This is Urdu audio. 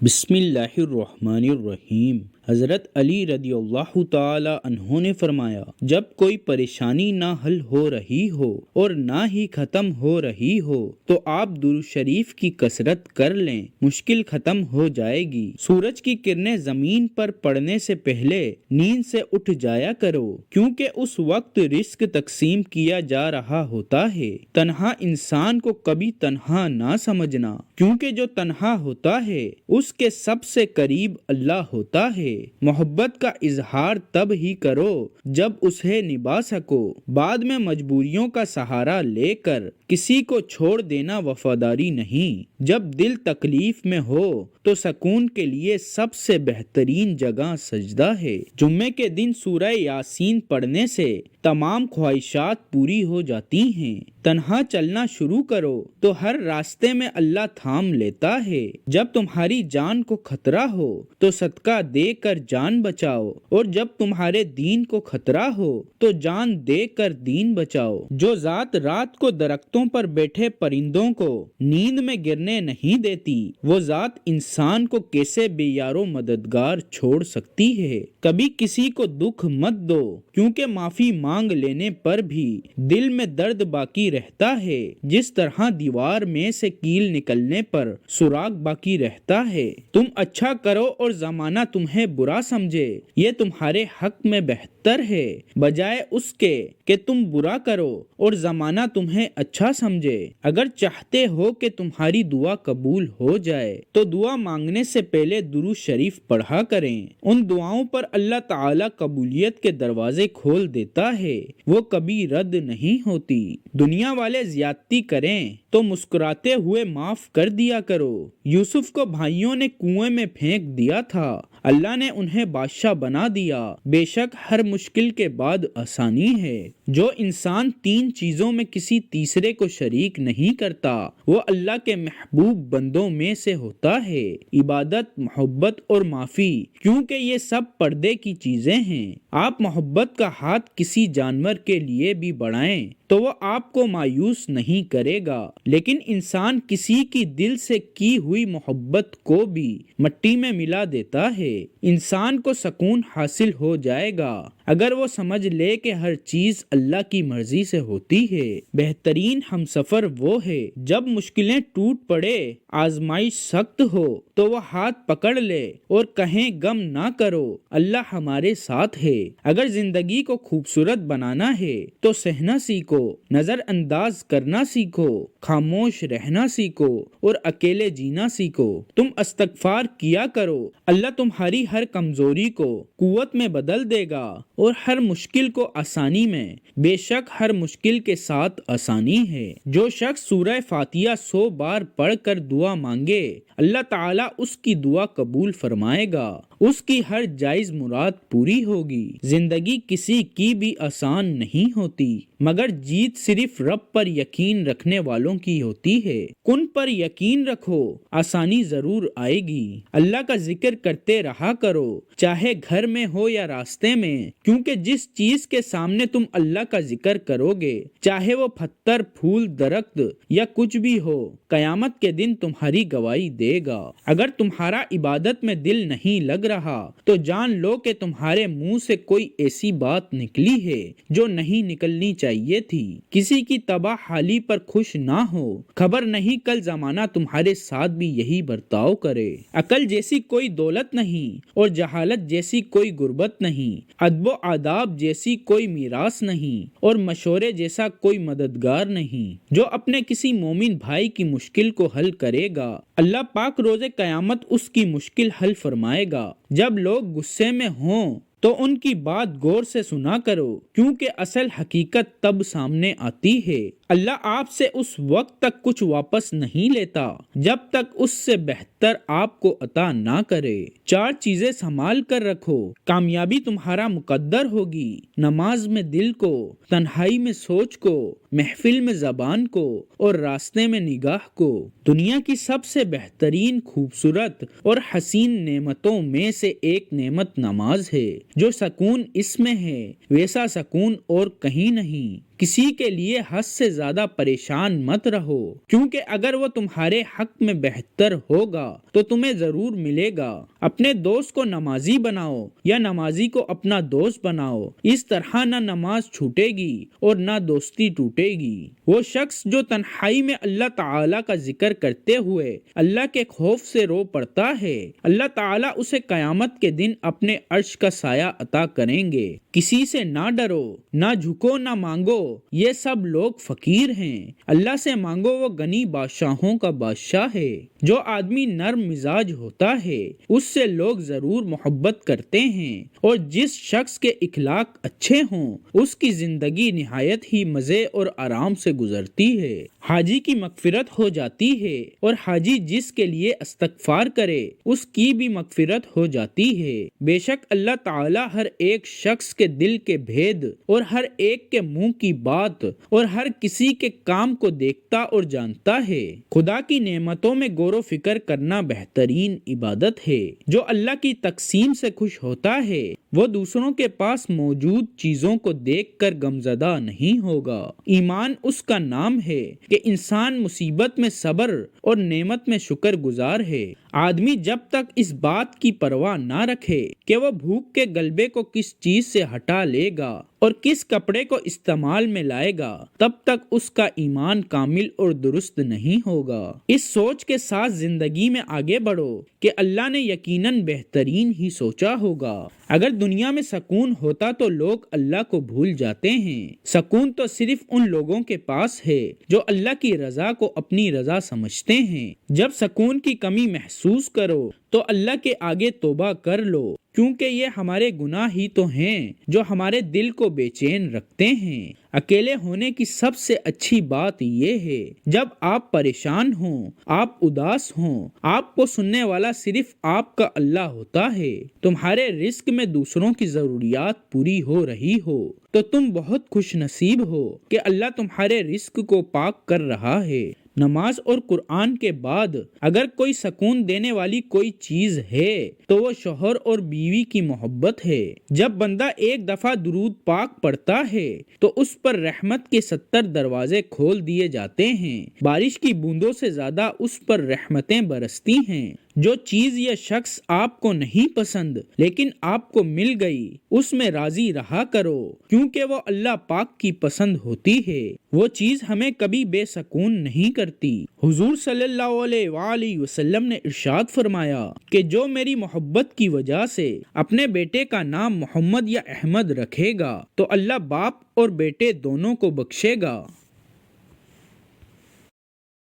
بسم اللہ الرحمن الرحیم۔ حضرت علی رضی اللہ تعالی عنہ نے فرمایا، جب کوئی پریشانی نہ حل ہو رہی ہو اور نہ ہی ختم ہو رہی ہو تو آپ درود شریف کی کثرت کر لیں، مشکل ختم ہو جائے گی۔ سورج کی کرنیں زمین پر پڑنے سے پہلے نیند سے اٹھ جایا کرو، کیونکہ اس وقت رزق تقسیم کیا جا رہا ہوتا ہے۔ تنہا انسان کو کبھی تنہا نہ سمجھنا، کیونکہ جو تنہا ہوتا ہے اس کے سب سے قریب اللہ ہوتا ہے۔ محبت کا اظہار تب ہی کرو جب اسے نبھا سکو، بعد میں مجبوریوں کا سہارا لے کر کسی کو چھوڑ دینا وفاداری نہیں۔ جب دل تکلیف میں ہو تو سکون کے لیے سب سے بہترین جگہ سجدہ ہے۔ جمعے کے دن سورہ یاسین پڑھنے سے تمام خواہشات پوری ہو جاتی ہیں۔ تنہا چلنا شروع کرو تو ہر راستے میں اللہ تھام لیتا ہے۔ جب تمہاری جان کو خطرہ ہو تو صدقہ دے کر جان بچاؤ، اور جب تمہارے دین کو خطرہ ہو تو جان دے کر دین بچاؤ۔ جو ذات رات کو درختوں پر بیٹھے پرندوں کو نیند میں گرنے نہیں دیتی، وہ ذات انسان کو کیسے بے یار و مددگار چھوڑ سکتی ہے۔ کبھی کسی کو دکھ مت دو، کیونکہ معافی مانگ لینے پر بھی دل میں درد باقی رہتا ہے، جس طرح دیوار میں سے کیل نکلنے پر سراغ باقی رہتا ہے۔ تم اچھا کرو اور زمانہ تمہیں برا سمجھے، یہ تمہارے حق میں بہتر ہے، بجائے اس کے کہ تم برا کرو اور زمانہ تمہیں اچھا سمجھے۔ اگر چاہتے ہو کہ تمہاری دعا قبول ہو جائے تو دعا مانگنے سے پہلے درود شریف پڑھا کریں۔ ان دعاؤں پر اللہ تعالی قبولیت کے دروازے کھول دیتا ہے، وہ کبھی رد نہیں ہوتی۔ دنیا والے زیادتی کریں تو مسکراتے ہوئے معاف کر دیا کرو۔ یوسف کو بھائیوں نے کنویں میں پھینک دیا تھا، اللہ نے انہیں بادشاہ بنا دیا۔ بے شک ہر مشکل کے بعد آسانی ہے۔ جو انسان تین چیزوں میں کسی تیسرے کو شریک نہیں کرتا، وہ اللہ کے محبوب بندوں میں سے ہوتا ہے۔ عبادت، محبت اور معافی، کیونکہ یہ سب پردے کی چیزیں ہیں۔ آپ محبت کا ہاتھ کسی جانور کے لیے بھی بڑھائیں تو وہ آپ کو مایوس نہیں کرے گا، لیکن انسان کسی کی دل سے کی ہوئی محبت کو بھی مٹی میں ملا دیتا ہے۔ انسان کو سکون حاصل ہو جائے گا اگر وہ سمجھ لے کہ ہر چیز اللہ کی مرضی سے ہوتی ہے۔ بہترین ہمسفر وہ ہے جب مشکلیں ٹوٹ پڑے، آزمائش سخت ہو تو وہ ہاتھ پکڑ لے اور کہیں غم نہ کرو، اللہ ہمارے ساتھ ہے۔ اگر زندگی کو خوبصورت بنانا ہے تو سہنا سیکھو، نظر انداز کرنا سیکھو، خاموش رہنا سیکھو اور اکیلے جینا سیکھو۔ تم استغفار کیا کرو، اللہ تمہاری ہر کمزوری کو قوت میں بدل دے گا اور ہر مشکل کو آسانی میں۔ بے شک ہر مشکل کے ساتھ آسانی ہے۔ جو شخص سورہ فاتحہ 100 بار پڑھ کر دعا مانگے، اللہ تعالیٰ اس کی دعا قبول فرمائے گا، اس کی ہر جائز مراد پوری ہوگی۔ زندگی کسی کی بھی آسان نہیں ہوتی، مگر جیت صرف رب پر یقین رکھنے والوں کی ہوتی ہے۔ کن پر یقین رکھو، آسانی ضرور آئے گی۔ اللہ کا ذکر کرتے رہا کرو، چاہے گھر میں ہو یا راستے میں، کیونکہ جس چیز کے سامنے تم اللہ کا ذکر کرو گے، چاہے وہ پتھر، پھول، درخت یا کچھ بھی ہو، قیامت کے دن تمہاری گواہی دے گا۔ اگر تمہارا عبادت میں دل نہیں لگ رہا تو جان لو کہ تمہارے منہ سے کوئی ایسی بات نکلی ہے جو نہیں نکلنی چاہیے تھی۔ کسی کی تباہ حالی پر خوش نہ ہو، خبر نہیں کل زمانہ تمہارے ساتھ بھی یہی برتاؤ کرے۔ عقل جیسی کوئی دولت نہیں اور جہالت جیسی کوئی غربت نہیں، ادب و آداب جیسی کوئی میراث نہیں اور مشورے جیسا کوئی مددگار نہیں۔ جو اپنے کسی مومن بھائی کی مشکل کو حل کرے گا، اللہ پاک روز قیامت اس کی مشکل حل فرمائے گا۔ جب لوگ غصے میں ہوں تو ان کی بات غور سے سنا کرو، کیونکہ اصل حقیقت تب سامنے آتی ہے۔ اللہ آپ سے اس وقت تک کچھ واپس نہیں لیتا جب تک اس سے بہتر آپ کو عطا نہ کرے۔ 4 چیزیں سنبھال کر رکھو، کامیابی تمہارا مقدر ہوگی۔ نماز میں دل کو، تنہائی میں سوچ کو، محفل میں زبان کو اور راستے میں نگاہ کو۔ دنیا کی سب سے بہترین، خوبصورت اور حسین نعمتوں میں سے ایک نعمت نماز ہے۔ جو سکون اس میں ہے، ویسا سکون اور کہیں نہیں۔ کسی کے لیے حد سے زیادہ پریشان مت رہو، کیونکہ اگر وہ تمہارے حق میں بہتر ہوگا تو تمہیں ضرور ملے گا۔ اپنے دوست کو نمازی بناؤ یا نمازی کو اپنا دوست بناؤ، اس طرح نہ نماز چھوٹے گی اور نہ دوستی ٹوٹے گی۔ وہ شخص جو تنہائی میں اللہ تعالیٰ کا ذکر کرتے ہوئے اللہ کے خوف سے رو پڑتا ہے، اللہ تعالیٰ اسے قیامت کے دن اپنے عرش کا سایہ عطا کریں گے۔ کسی سے نہ ڈرو، نہ جھکو، نہ مانگو، یہ سب لوگ فقیر ہیں۔ اللہ سے مانگو، وہ غنی بادشاہوں کا بادشاہ ہے۔ جو آدمی نرم مزاج ہوتا ہے اس سے لوگ ضرور محبت کرتے ہیں، اور جس شخص کے اخلاق اچھے ہوں اس کی زندگی نہایت ہی مزے اور آرام سے گزرتی ہے۔ حاجی کی مغفرت ہو جاتی ہے، اور حاجی جس کے لیے استغفار کرے اس کی بھی مغفرت ہو جاتی ہے۔ بے شک اللہ تعالیٰ ہر ایک شخص کے دل کے بھید اور ہر ایک کے منہ کی بات اور ہر کسی کے کام کو دیکھتا اور جانتا ہے۔ خدا کی نعمتوں میں غور و فکر کرنا بہترین عبادت ہے۔ جو اللہ کی تقسیم سے خوش ہوتا ہے وہ دوسروں کے پاس موجود چیزوں کو دیکھ کر غمزدہ نہیں ہوگا۔ ایمان اس کا نام ہے کہ انسان مصیبت میں صبر اور نعمت میں شکر گزار ہے۔ آدمی جب تک اس بات کی پرواہ نہ رکھے کہ وہ بھوک کے غلبے کو کس چیز سے ہٹا لے گا اور کس کپڑے کو استعمال میں لائے گا، تب تک اس کا ایمان کامل اور درست نہیں ہوگا۔ اس سوچ کے ساتھ زندگی میں آگے بڑھو کہ اللہ نے یقیناً بہترین ہی سوچا ہوگا۔ اگر دنیا میں سکون ہوتا تو لوگ اللہ کو بھول جاتے ہیں۔ سکون تو صرف ان لوگوں کے پاس ہے جو اللہ کی رضا کو اپنی رضا سمجھتے ہیں۔ جب سکون کی کمی محسوس کرو تو اللہ کے آگے توبہ کر لو، کیونکہ یہ ہمارے گناہ ہی تو ہیں جو ہمارے دل کو بے چین رکھتے ہیں۔ اکیلے ہونے کی سب سے اچھی بات یہ ہے جب آپ پریشان ہوں، آپ اداس ہوں، آپ کو سننے والا صرف آپ کا اللہ ہوتا ہے، تمہارے رزق میں دوسروں کی ضروریات پوری ہو رہی ہو تو تم بہت خوش نصیب ہو کہ اللہ تمہارے رزق کو پاک کر رہا ہے۔ نماز اور قرآن کے بعد اگر کوئی سکون دینے والی کوئی چیز ہے تو وہ شوہر اور بیوی کی محبت ہے۔ جب بندہ ایک دفعہ درود پاک پڑھتا ہے تو اس پر رحمت کے 70 دروازے کھول دیے جاتے ہیں۔ بارش کی بوندوں سے زیادہ اس پر رحمتیں برستی ہیں۔ جو چیز یا شخص آپ کو نہیں پسند لیکن آپ کو مل گئی اس میں راضی رہا کرو، کیونکہ وہ اللہ پاک کی پسند ہوتی ہے۔ وہ چیز ہمیں کبھی بے سکون نہیں کرتی۔ حضور صلی اللہ علیہ وآلہ وسلم نے ارشاد فرمایا کہ جو میری محبت کی وجہ سے اپنے بیٹے کا نام محمد یا احمد رکھے گا تو اللہ باپ اور بیٹے دونوں کو بخشے گا۔